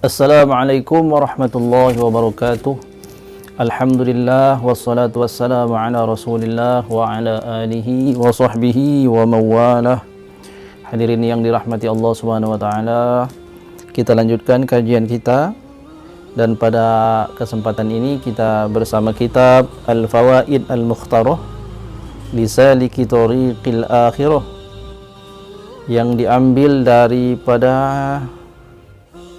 Assalamualaikum warahmatullahi wabarakatuh. Alhamdulillah wassalatu wassalamu ala Rasulillah wa ala alihi wa sahbihi wa mawalah. Hadirin yang dirahmati Allah Subhanahu wa taala, kita lanjutkan kajian kita dan pada kesempatan ini kita bersama kitab Al-Fawaid Al-Mukhtarah li Saliki Thariqil Akhirah yang diambil daripada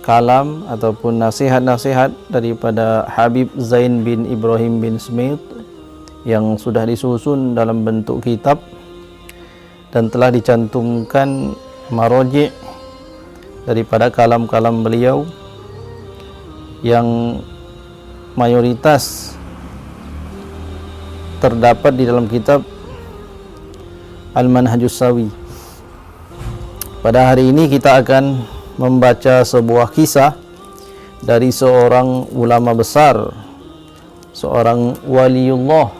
kalam ataupun nasihat-nasihat daripada Habib Zain bin Ibrahim bin Smith yang sudah disusun dalam bentuk kitab dan telah dicantumkan maroji' daripada kalam-kalam beliau yang mayoritas terdapat di dalam kitab Al-Manhajus Sawi. Pada hari ini kita akan membaca sebuah kisah dari seorang ulama besar, seorang waliullah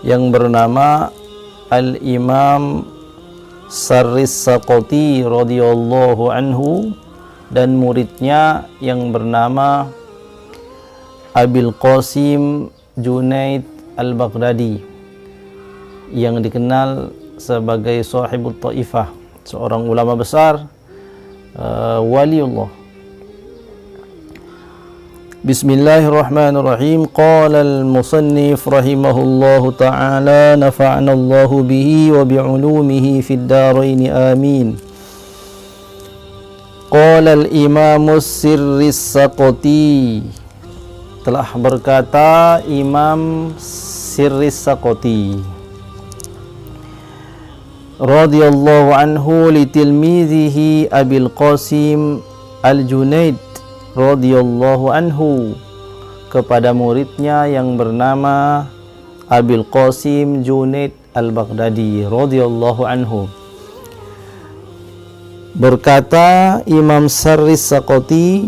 yang bernama Al-Imam Sarris Saqati radhiyallahu anhu dan muridnya yang bernama Abil Qasim Junaid Al-Baghdadi yang dikenal sebagai Sahibut Taifah, seorang ulama besar, waliullah. Bismillahirrahmanirrahim. Qala al-musannif rahimahullahu ta'ala, nafa'ana Allahu bihi wa bi'ulumihi fid darain amin. Qala al-imam Sirris Saqati, telah berkata Imam Sirris Saqati radhiyallahu anhu li tilmizihi Abil Qasim Al-Junaid radhiyallahu anhu, kepada muridnya yang bernama Abil Qasim Junaid Al-Baghdadi radhiyallahu anhu. Berkata Imam Sarris Saqati,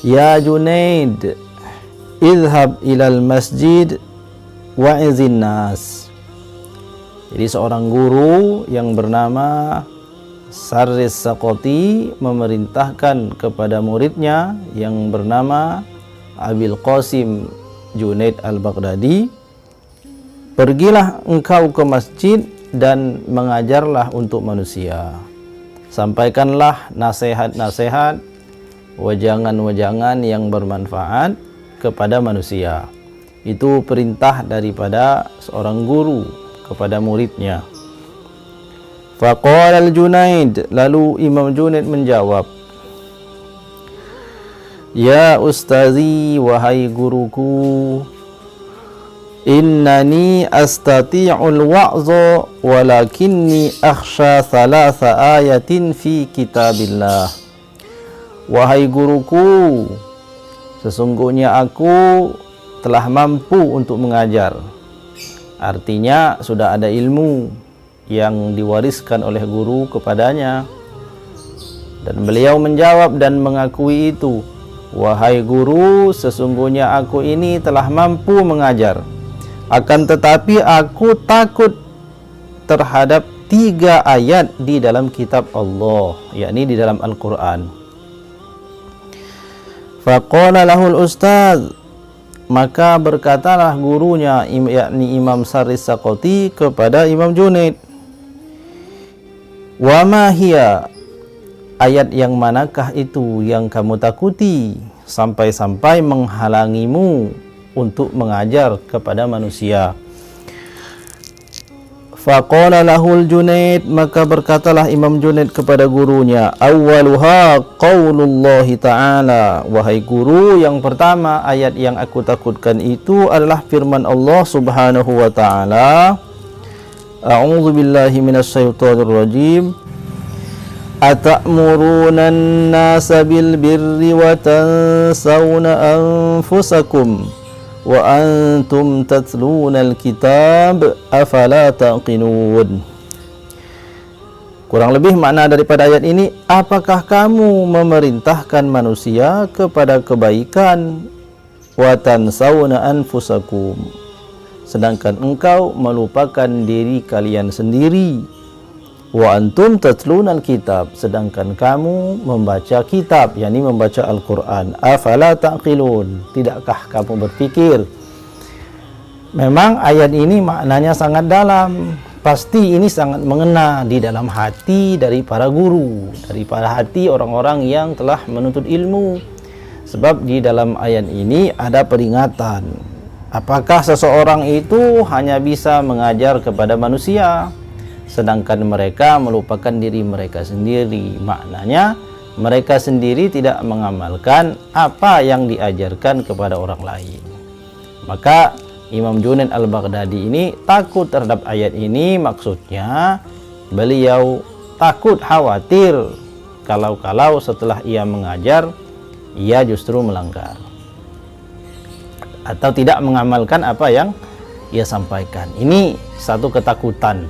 ya Junaid, idhhab ilal masjid wa'izin nas. Jadi seorang guru yang bernama Sarris Saqati memerintahkan kepada muridnya yang bernama Abil Qasim Junaid Al-Baghdadi, pergilah engkau ke masjid dan mengajarlah untuk manusia. Sampaikanlah nasihat-nasihat, wejangan-wejangan yang bermanfaat kepada manusia. Itu perintah daripada seorang guru kepada muridnya. Faqala al-Junaid, lalu Imam Junaid menjawab, ya ustazi, wahai guruku, innani astati'ul wa'za walakinni akhsha thalatha ayatin fi kitabillah. Wahai guruku, sesungguhnya aku telah mampu untuk mengajar. Artinya sudah ada ilmu yang diwariskan oleh guru kepadanya. Dan beliau menjawab dan mengakui itu, wahai guru, sesungguhnya aku ini telah mampu mengajar. Akan tetapi aku takut terhadap 3 ayat di dalam kitab Allah, yakni di dalam Al-Quran. Faqala lahul ustaz, maka berkatalah gurunya, yakni Imam Sarris Saqati, kepada Imam Junaid, wa ma hiya, ayat yang manakah itu yang kamu takuti sampai-sampai menghalangimu untuk mengajar kepada manusia? Faqala lahul Junaid, maka berkatalah Imam Junaid kepada gurunya, awwaluha qaulullahi ta'ala, wahai guru, yang pertama ayat yang aku takutkan itu adalah firman Allah Subhanahu wa ta'ala, a'udzu billahi minasyaitonir rajim, atamuruna an-nasa bil birri wa tansawna anfusakum wa antum tatluna al-kitab afala taqinun. Kurang lebih makna daripada ayat ini, apakah kamu memerintahkan manusia kepada kebaikan, wa tansawna anfusakum, sedangkan engkau melupakan diri kalian sendiri, wa antum tatlunal kitab, sedangkan kamu membaca kitab, yakni membaca Al-Qur'an. Afala taqilun, tidakkah kamu berpikir? Memang ayat ini maknanya sangat dalam. Pasti ini sangat mengena di dalam hati dari para guru, daripada hati orang-orang yang telah menuntut ilmu. Sebab di dalam ayat ini ada peringatan. Apakah seseorang itu hanya bisa mengajar kepada manusia, sedangkan mereka melupakan diri mereka sendiri? Maknanya mereka sendiri tidak mengamalkan apa yang diajarkan kepada orang lain. Maka Imam Junaid Al-Baghdadi ini takut terhadap ayat ini. Maksudnya beliau takut, khawatir kalau setelah ia mengajar ia justru melanggar atau tidak mengamalkan apa yang ia sampaikan. Ini satu ketakutan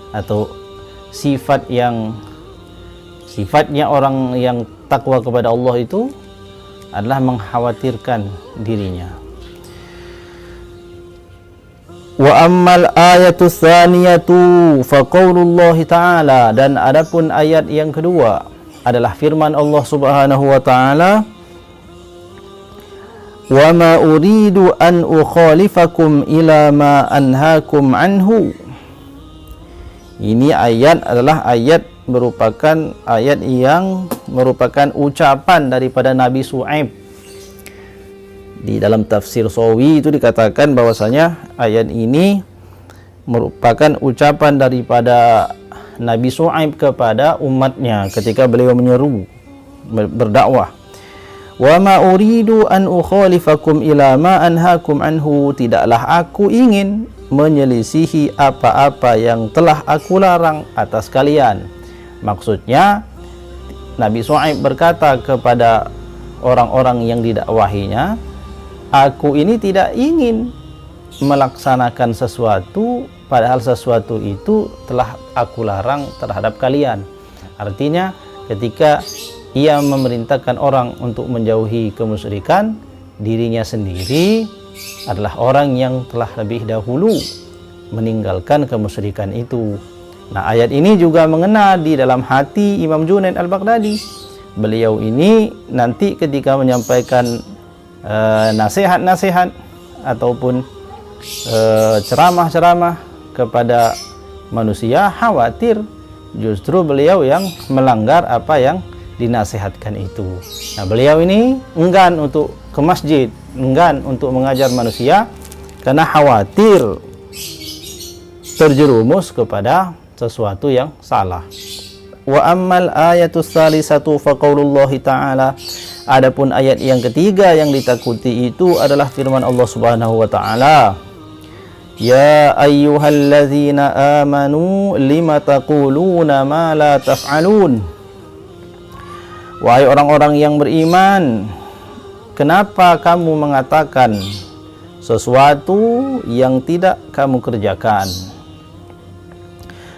atau sifatnya orang yang takwa kepada Allah itu adalah mengkhawatirkan dirinya. Wa ammal ayatu tsaniyatu fa qaulullahi ta'ala, dan adapun ayat yang kedua adalah firman Allah Subhanahu wa taala, wa ma uridu an ukhalifakum ila ma anhaakum anhu. Ini ayat adalah merupakan ayat yang merupakan ucapan daripada Nabi Syuaib. Di dalam tafsir Sawi itu dikatakan bahwasanya ayat ini merupakan ucapan daripada Nabi Syuaib kepada umatnya ketika beliau menyeru berdakwah. Wa ma uridu an ukhalifakum ila ma anhaakum anhu, tidaklah aku ingin menyelisihi apa-apa yang telah aku larang atas kalian. Maksudnya Nabi Syuaib berkata kepada orang-orang yang didakwahinya, aku ini tidak ingin melaksanakan sesuatu padahal sesuatu itu telah aku larang terhadap kalian. Artinya ketika ia memerintahkan orang untuk menjauhi kemusyrikan, dirinya sendiri adalah orang yang telah lebih dahulu meninggalkan kemusyrikan itu. Nah, ayat ini juga mengena di dalam hati Imam Junaid Al-Baghdadi. Beliau ini nanti ketika menyampaikan nasihat-nasihat ataupun ceramah-ceramah kepada manusia, khawatir justru beliau yang melanggar apa yang dinasihatkan itu. Nah, beliau ini enggan untuk ke masjid, enggan untuk mengajar manusia karena khawatir terjerumus kepada sesuatu yang salah. Wa ammal ayatus salisatu fa qaulullahi ta'ala, adapun ayat yang ketiga yang ditakuti itu adalah firman Allah Subhanahu wa taala, ya ayyuhalladzina amanu lima taquluna ma la taf'alun. Wahai orang-orang yang beriman, kenapa kamu mengatakan sesuatu yang tidak kamu kerjakan?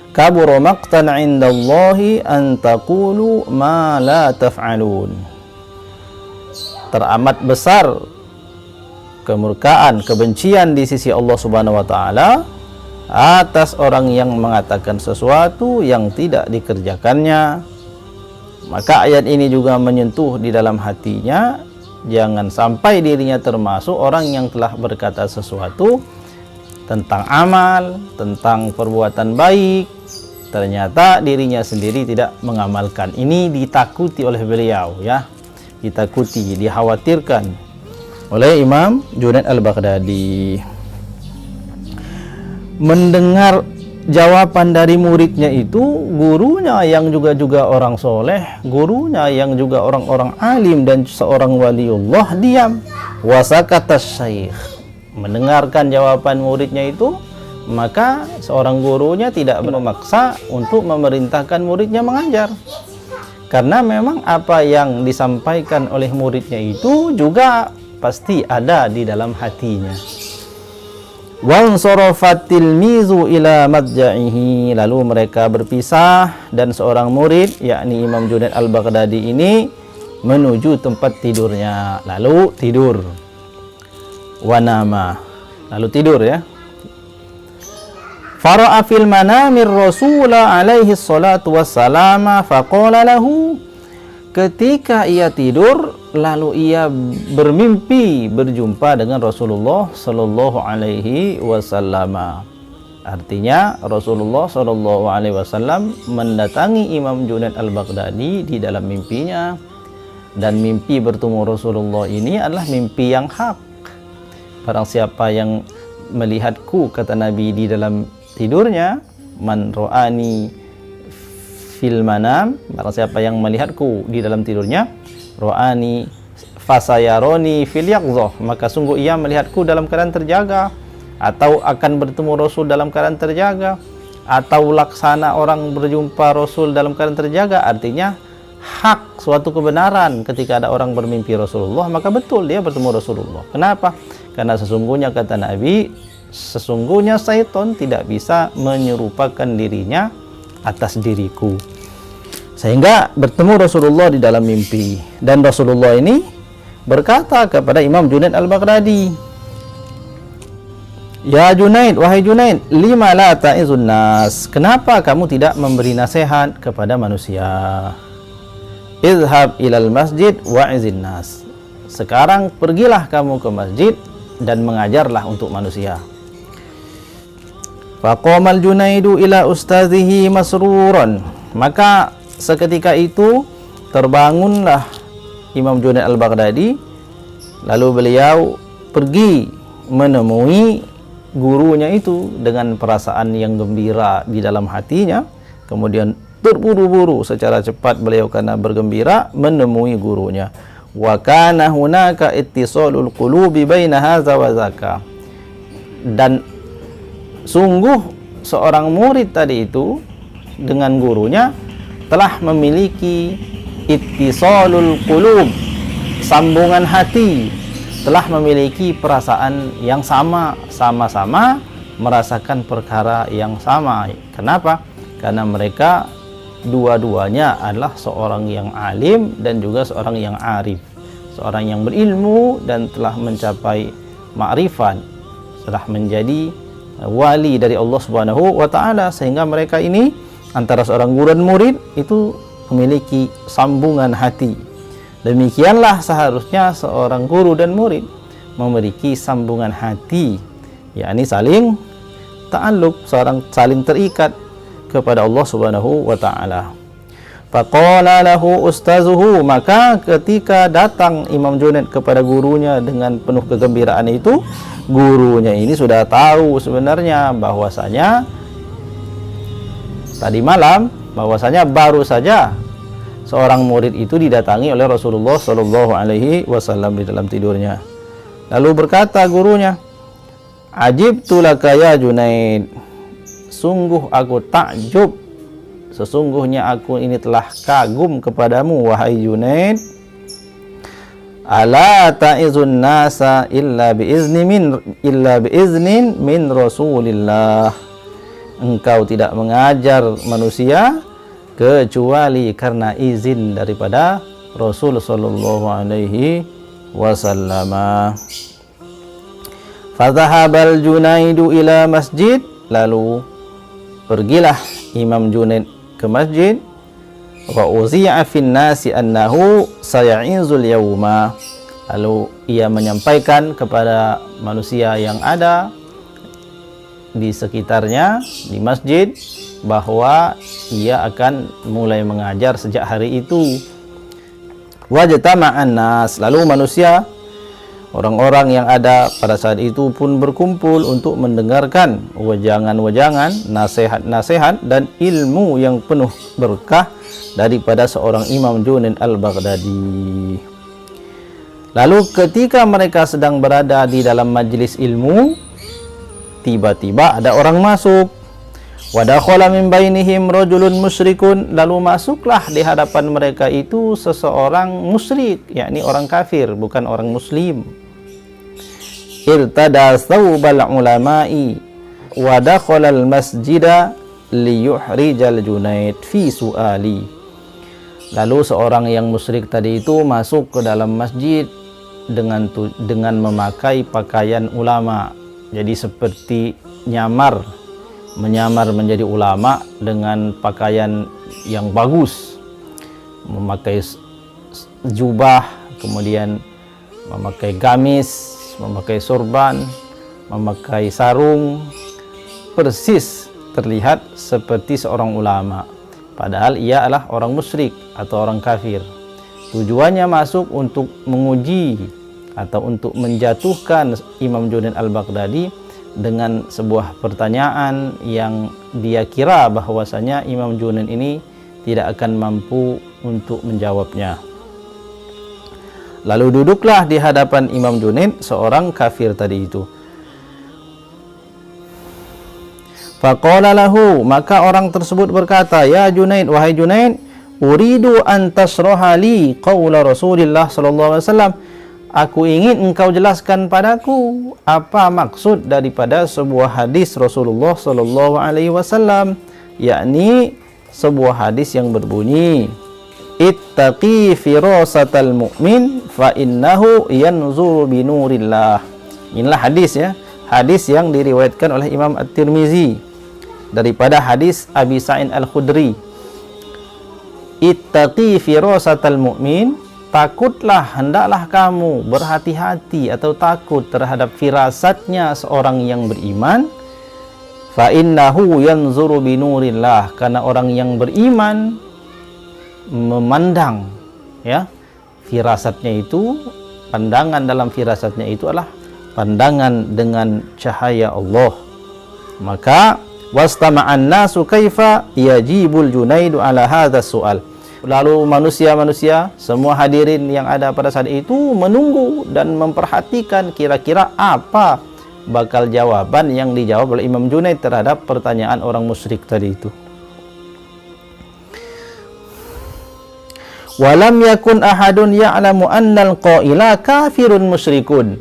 Kabura maqtan 'indallahi an taqulu ma la taf'alun. Teramat besar kemurkaan, kebencian di sisi Allah Subhanahu wa taala atas orang yang mengatakan sesuatu yang tidak dikerjakannya. Maka ayat ini juga menyentuh di dalam hatinya, jangan sampai dirinya termasuk orang yang telah berkata sesuatu tentang amal, tentang perbuatan baik, ternyata dirinya sendiri tidak mengamalkan. Ini ditakuti oleh beliau, ya, ditakuti, dikhawatirkan oleh Imam Junaid Al-Baghdadi. Mendengar jawaban dari muridnya itu, gurunya yang juga orang soleh, gurunya yang juga orang-orang alim dan seorang waliullah, diam. Wasakata syaikh, mendengarkan jawaban muridnya itu, maka seorang gurunya tidak memaksa untuk memerintahkan muridnya mengajar, karena memang apa yang disampaikan oleh muridnya itu juga pasti ada di dalam hatinya. Wansarafatil mizu ila madja'ihi, lalu mereka berpisah dan seorang murid yakni Imam Junaid Al-Baghdadi ini menuju tempat tidurnya, lalu tidur. Wanama, lalu tidur, ya. Fara'a fil manamir Rasulullah alaihi salatu wassalam faqala lahu, ketika ia tidur lalu ia bermimpi berjumpa dengan Rasulullah sallallahu alaihi wasallam. Artinya Rasulullah sallallahu alaihi wasallam mendatangi Imam Junaid al-Baghdadi di dalam mimpinya, dan mimpi bertemu Rasulullah ini adalah mimpi yang hak. Barang siapa yang melihatku, kata Nabi di dalam tidurnya, man ro'ani fil manam, barang siapa yang melihatku di dalam tidurnya, ro'ani fasayaroni fil yaqzah, maka sungguh ia melihatku dalam keadaan terjaga, atau akan bertemu Rasul dalam keadaan terjaga, atau laksana orang berjumpa Rasul dalam keadaan terjaga. Artinya hak, suatu kebenaran ketika ada orang bermimpi Rasulullah, maka betul dia bertemu Rasulullah. Kenapa? Karena sesungguhnya, kata Nabi, sesungguhnya syaitan tidak bisa menyerupakan dirinya atas diriku. Sehingga bertemu Rasulullah di dalam mimpi, dan Rasulullah ini berkata kepada Imam Junaid al-Baghdadi, ya Junaid, wahai Junaid, lima la ta'izun nas, kenapa kamu tidak memberi nasihat kepada manusia? Izhab ilal masjid wa'izin nas, sekarang pergilah kamu ke masjid dan mengajarlah untuk manusia. Faqamal Junaidu ila ustazihi masruran, maka seketika itu terbangunlah Imam Junaid al-Baghdadi, lalu beliau pergi menemui gurunya itu dengan perasaan yang gembira di dalam hatinya. Kemudian terburu-buru secara cepat beliau karena bergembira menemui gurunya. Wa kana hunaka ittisalul qulubi baina hadza wa zaka, dan sungguh seorang murid tadi itu dengan gurunya telah memiliki ittisalul qulub, sambungan hati, telah memiliki perasaan yang sama, sama-sama merasakan perkara yang sama. Kenapa? Karena mereka dua-duanya adalah seorang yang alim dan juga seorang yang arif, seorang yang berilmu dan telah mencapai ma'rifat, telah menjadi wali dari Allah Subhanahu wa taala, sehingga mereka ini antara seorang guru dan murid itu memiliki sambungan hati. Demikianlah seharusnya seorang guru dan murid memiliki sambungan hati, yakni saling ta'alluq, seorang saling terikat kepada Allah Subhanahu wa taala. Faqala lahu ustazuhu, maka ketika datang Imam Junaid kepada gurunya dengan penuh kegembiraan itu, gurunya ini sudah tahu sebenarnya bahwasanya tadi malam, bahwasanya baru saja seorang murid itu didatangi oleh Rasulullah Shallallahu alaihi wasallam di dalam tidurnya. Lalu berkata gurunya, "Ajibtu laka ya Junaid, sungguh aku takjub, sesungguhnya aku ini telah kagum kepadamu wahai Junaid. Ala ta'izun nasa illa biiznin min Rasulillah, engkau tidak mengajar manusia kecuali karena izin daripada Rasul sallallahu alaihi wasallam." Fadhahabal Junaidu ila masjid, lalu pergilah Imam Junaid ke masjid. Wa uzi'a fin nasi annahu saya'izul yawma, lalu ia menyampaikan kepada manusia yang ada di sekitarnya di masjid bahwa ia akan mulai mengajar sejak hari itu. Wajtama'an nas, lalu manusia, orang-orang yang ada pada saat itu pun berkumpul untuk mendengarkan wejangan-wejangan, nasihat-nasihat dan ilmu yang penuh berkah daripada seorang Imam Junaid al-Baghdadi. Lalu ketika mereka sedang berada di dalam majlis ilmu, tiba-tiba ada orang masuk. Wa dakhala min bainihim rajulun musyrikun, lalu masuklah di hadapan mereka itu seseorang musyrik, yakni orang kafir, bukan orang muslim. Irtada thawbal ulama'i wa dakhala al masjida liyuhrijal Junaid fi su'ali. Lalu seorang yang musyrik tadi itu masuk ke dalam masjid dengan memakai pakaian ulama, jadi seperti nyamar menyamar menjadi ulama dengan pakaian yang bagus, memakai jubah, kemudian memakai gamis, memakai sorban, memakai sarung, persis terlihat seperti seorang ulama, padahal ia adalah orang musyrik atau orang kafir. Tujuannya masuk untuk menguji atau untuk menjatuhkan Imam Junaid al-Baghdadi dengan sebuah pertanyaan yang dia kira bahwasanya Imam Junaid ini tidak akan mampu untuk menjawabnya. Lalu duduklah di hadapan Imam Junaid seorang kafir tadi itu. Faqala lahu, maka orang tersebut berkata, "Ya Junaid, wahai Junaid, uridu an tasraha li qaula Rasulillah sallallahu alaihi wasallam." Aku ingin engkau jelaskan padaku apa maksud daripada sebuah hadis Rasulullah sallallahu alaihi wasallam, yakni sebuah hadis yang berbunyi, "Ittaqi firasatal mu'min fa innahu yanzuru bi nurillah." Inilah hadis ya, hadis yang diriwayatkan oleh Imam At-Tirmizi daripada hadis Abi Sa'id Al-Khudri. Ittaqi firasatal mu'min, takutlah, hendaklah kamu berhati-hati atau takut terhadap firasatnya seorang yang beriman. Fa innahu yanzuru bi nurillah, karena orang yang beriman memandang ya, firasatnya itu, pandangan dalam firasatnya itu adalah pandangan dengan cahaya Allah. Maka wastama'an nasu kaifa yajibul Junaidu ala hadzal su'al. Lalu manusia-manusia, semua hadirin yang ada pada saat itu menunggu dan memperhatikan kira-kira apa bakal jawaban yang dijawab oleh Imam Junaid terhadap pertanyaan orang musyrik tadi itu. Walam yakun ahadun ya'lamu annal qaila kafirun musyrikun.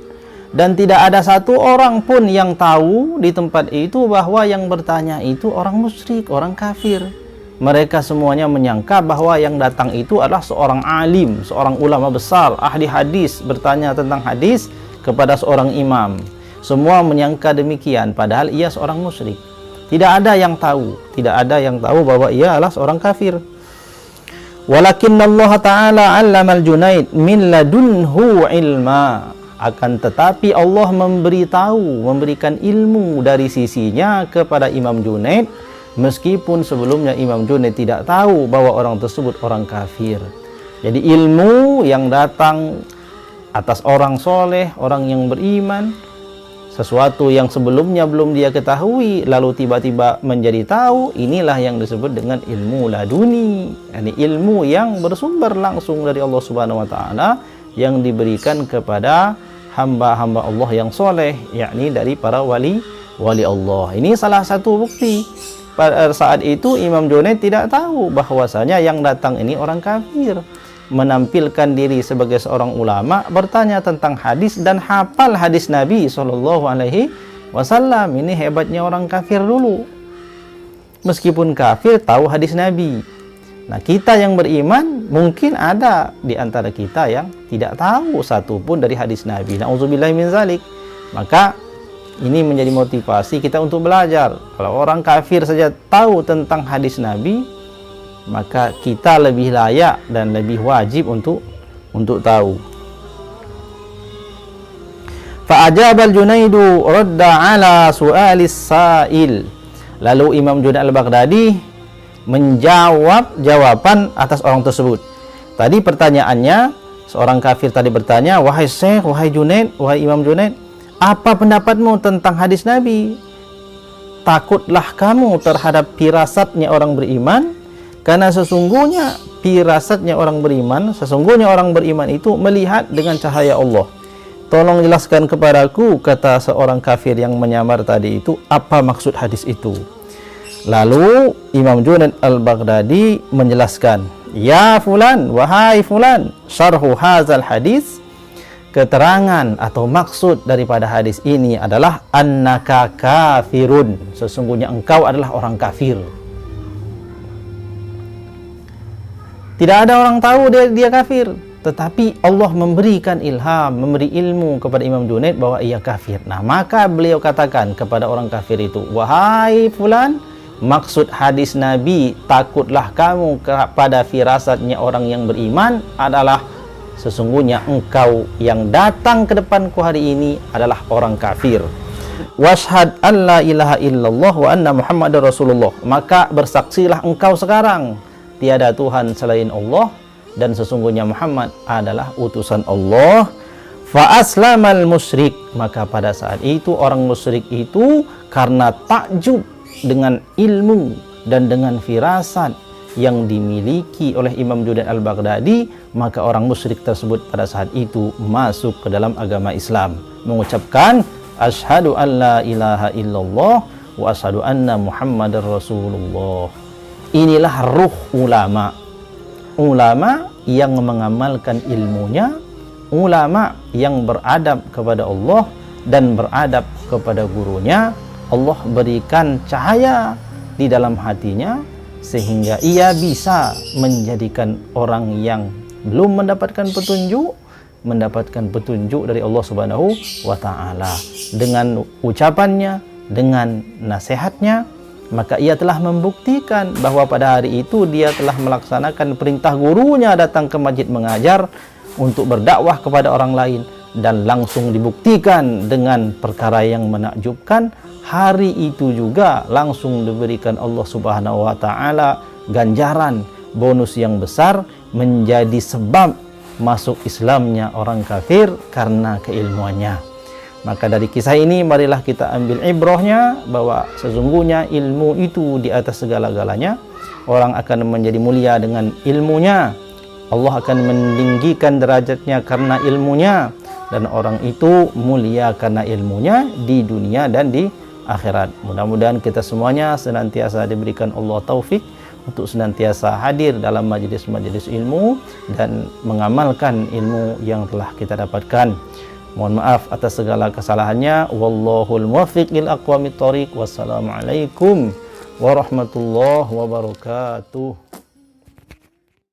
Dan tidak ada satu orang pun yang tahu di tempat itu bahwa yang bertanya itu orang musyrik, orang kafir. Mereka semuanya menyangka bahwa yang datang itu adalah seorang alim, seorang ulama besar, ahli hadis, bertanya tentang hadis kepada seorang imam. Semua menyangka demikian, padahal ia seorang musyrik. Tidak ada yang tahu, tidak ada yang tahu bahwa ia adalah seorang kafir. Walakinna Allah Ta'ala 'allamal Junaid min ladunhu ilma. Akan tetapi Allah memberitahu, memberikan ilmu dari sisinya kepada Imam Junaid, meskipun sebelumnya Imam Junaid tidak tahu bahwa orang tersebut orang kafir. Jadi ilmu yang datang atas orang soleh, orang yang beriman, sesuatu yang sebelumnya belum dia ketahui, lalu tiba-tiba menjadi tahu, inilah yang disebut dengan ilmu laduni. Ini ilmu yang bersumber langsung dari Allah Subhanahu wa Ta'ala, yang diberikan kepada hamba-hamba Allah yang soleh, yakni dari para wali Allah. Ini salah satu bukti. Pada saat itu Imam Junaid tidak tahu bahwasanya yang datang ini orang kafir, menampilkan diri sebagai seorang ulama, bertanya tentang hadis dan hafal hadis Nabi Shallallahu Alaihi Wasallam. Ini hebatnya orang kafir dulu, meskipun kafir tahu hadis Nabi. Nah, kita yang beriman mungkin ada di antara kita yang tidak tahu satu pun dari hadis Nabi. Na'udzubillahi min zalik. Maka ini menjadi motivasi kita untuk belajar. Kalau orang kafir saja tahu tentang hadis Nabi, maka kita lebih layak dan lebih wajib untuk tahu. Fa'ajabal Junaidu radda ala su'alis sa'il. Lalu Imam Junaid al-Baghdadi menjawab jawaban atas orang tersebut. Tadi pertanyaannya, seorang kafir tadi bertanya, "Wahai Syekh, wahai Junaid, wahai Imam Junaid, apa pendapatmu tentang hadis Nabi? Takutlah kamu terhadap firasatnya orang beriman, karena sesungguhnya firasatnya orang beriman, sesungguhnya orang beriman itu melihat dengan cahaya Allah. Tolong jelaskan kepadaku," kata seorang kafir yang menyamar tadi itu, "apa maksud hadis itu?" Lalu Imam Junaid al-Baghdadi menjelaskan, "Ya fulan, wahai fulan, syarhu hazal hadis, keterangan atau maksud daripada hadis ini adalah annaka kafirun, sesungguhnya engkau adalah orang kafir." Tidak ada orang tahu dia kafir. tetapi Allah memberikan ilham, memberi ilmu kepada Imam Junaid bahwa ia kafir. Nah, maka beliau katakan kepada orang kafir itu, wahai fulan, maksud hadis Nabi, takutlah kamu kepada firasatnya orang yang beriman adalah sesungguhnya engkau yang datang ke depanku hari ini adalah orang kafir. Washhad an la ilaha illallah wa anna Muhammadar Rasulullah. Maka bersaksilah engkau sekarang tiada Tuhan selain Allah dan sesungguhnya Muhammad adalah utusan Allah. Fa aslamal musyrik. Maka pada saat itu orang musyrik itu karena takjub dengan ilmu dan dengan firasat yang dimiliki oleh Imam Junaid al-Baghdadi, maka orang musyrik tersebut pada saat itu masuk ke dalam agama Islam, mengucapkan asyhadu an la ilaha illallah wa asyhadu anna Muhammadar Rasulullah. Inilah ruh ulama. Ulama yang mengamalkan ilmunya, ulama yang beradab kepada Allah dan beradab kepada gurunya. Allah berikan cahaya di dalam hatinya sehingga ia bisa menjadikan orang yang belum mendapatkan petunjuk dari Allah Subhanahu wa taala. Dengan ucapannya, dengan nasihatnya, maka ia telah membuktikan bahwa pada hari itu dia telah melaksanakan perintah gurunya datang ke masjid mengajar untuk berdakwah kepada orang lain, dan langsung dibuktikan dengan perkara yang menakjubkan. Hari itu juga langsung diberikan Allah Subhanahu wa taala ganjaran bonus yang besar menjadi sebab masuk Islamnya orang kafir karena keilmuannya. Maka dari kisah ini marilah kita ambil ibrahnya bahwa sesungguhnya ilmu itu di atas segala-galanya. Orang akan menjadi mulia dengan ilmunya. Allah akan meninggikan derajatnya karena ilmunya, dan orang itu mulia karena ilmunya di dunia dan di akhirat. Mudah-mudahan kita semuanya senantiasa diberikan Allah taufik untuk senantiasa hadir dalam majelis-majelis ilmu dan mengamalkan ilmu yang telah kita dapatkan. Mohon maaf atas segala kesalahannya. Wallahul muwaffiq lil aqwamit thoriq. Wassalamualaikum warahmatullahi wabarakatuh.